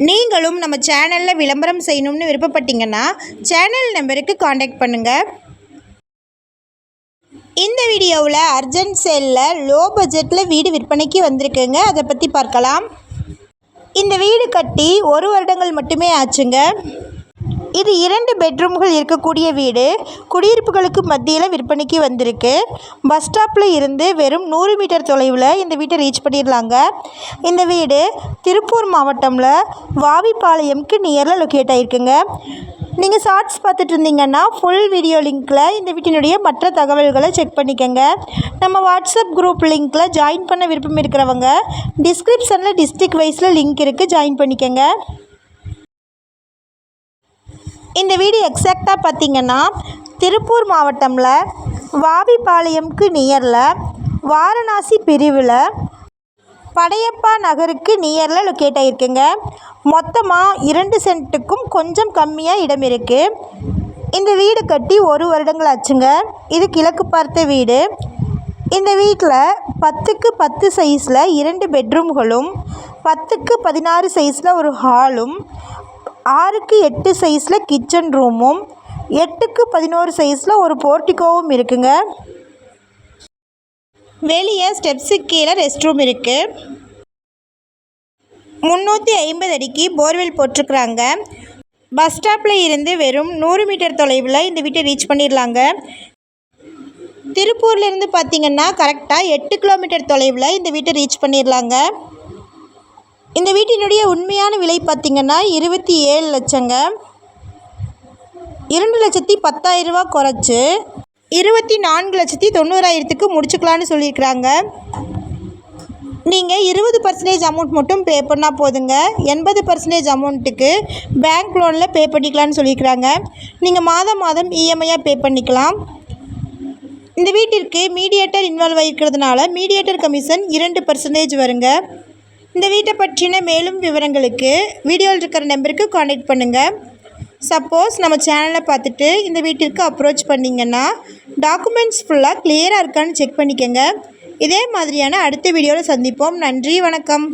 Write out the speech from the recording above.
நீங்களும் நம்ம சேனலில் விளம்பரம் செய்யணும்னு விருப்பப்பட்டீங்கன்னா சேனல் நம்பருக்கு காண்டாக்ட் பண்ணுங்கள். இந்த வீடியோவில் அர்ஜென்ட் சேலில் லோ பட்ஜெட்டில் வீடு விற்பனைக்கு வந்திருக்குங்க. அதை பற்றி பார்க்கலாம். இந்த வீடு கட்டி 1 வருடங்கள் மட்டுமே ஆச்சுங்க. இது 2 பெட்ரூம்கள் இருக்கக்கூடிய வீடு. குடியிருப்புகளுக்கு மத்தியில் விற்பனைக்கு வந்திருக்கு. பஸ் ஸ்டாப்பில் இருந்து வெறும் 100 மீட்டர் தொலைவில் இந்த வீட்டை ரீச் பண்ணிடலாங்க. இந்த வீடு திருப்பூர் மாவட்டமில் வாவிப்பாளையம்க்கு நியரில் லொக்கேட் ஆகிருக்குங்க. நீங்கள் ஷார்ட்ஸ் பார்த்துட்டு இருந்தீங்கன்னா ஃபுல் வீடியோ லிங்க்கில் இந்த வீட்டினுடைய மற்ற தகவல்களை செக் பண்ணிக்கோங்க. நம்ம வாட்ஸ்அப் குரூப் லிங்க்கில் ஜாயின் பண்ண விருப்பம் இருக்கிறவங்க டிஸ்கிரிப்ஷனில் டிஸ்ட்ரிக்ட் வைஸில் லிங்க் இருக்குது, ஜாயின் பண்ணிக்கோங்க. இந்த வீடு எக்ஸாக்டாக பார்த்திங்கன்னா திருப்பூர் மாவட்டமில் வாவிப்பாளையம்க்கு நியரில் வாரணாசி பிரிவில் படையப்பா நகருக்கு நியரில் லொக்கேட் ஆகிருக்குங்க. மொத்தமாக 2 சென்ட்டுக்கும் கொஞ்சம் கம்மியாக இடம் இருக்குது. இந்த வீடு கட்டி 1 வருடங்கள் ஆச்சுங்க. இது கிழக்கு பார்த்த வீடு. இந்த வீட்டில் 10க்கு 10 சைஸில் 2 பெட்ரூம்களும் 10க்கு 16 சைஸில் ஒரு ஹாலும் 6க்கு 8 சைஸில் கிச்சன் ரூமும் 8க்கு 11 சைஸில் ஒரு போர்ட்டிகோவும் இருக்குங்க. வெளியே ஸ்டெப்ஸுக்கு கீழே ரெஸ்ட் ரூம் இருக்குது. 350 அடிக்கு போர்வெல் போட்டிருக்குறாங்க. பஸ் ஸ்டாப்பில் இருந்து வெறும் 100 மீட்டர் தொலைவில் இந்த வீட்டை ரீச் பண்ணிடலாங்க. திருப்பூர்லேருந்து பார்த்திங்கன்னா கரெக்டாக 8 கிலோமீட்டர் தொலைவில் இந்த வீட்டை ரீச் பண்ணிடலாங்க. இந்த வீட்டினுடைய உண்மையான விலை பார்த்திங்கன்னா 27 லட்சங்க. 2,10,000 ரூபா குறைச்சி 24,90,000க்கு முடிச்சுக்கலான்னு சொல்லியிருக்கிறாங்க. நீங்கள் 20% அமௌண்ட் மட்டும் பே பண்ணால் போதுங்க. 80% அமௌண்ட்டுக்கு பேங்க் லோனில் பே பண்ணிக்கலான்னு சொல்லியிருக்கிறாங்க. நீங்கள் மாதம் மாதம் இஎம்ஐயாக பே பண்ணிக்கலாம். இந்த வீட்டிற்கு மீடியேட்டர் இன்வால்வ் ஆகிருக்கிறதுனால மீடியேட்டர் கமிஷன் 2% வருங்க. இந்த வீட்டை பற்றின மேலும் விவரங்களுக்கு வீடியோவில் இருக்கிற நம்பருக்கு காண்டாக்ட் பண்ணுங்கள். சப்போஸ் நம்ம சேனலை பார்த்துட்டு இந்த வீட்டிற்கு அப்ரோச் பண்ணிங்கன்னா டாக்குமெண்ட்ஸ் ஃபுல்லாக கிளியராக இருக்கான்னு செக் பண்ணிக்கோங்க. இதே மாதிரியான அடுத்த வீடியோவில் சந்திப்போம். நன்றி, வணக்கம்.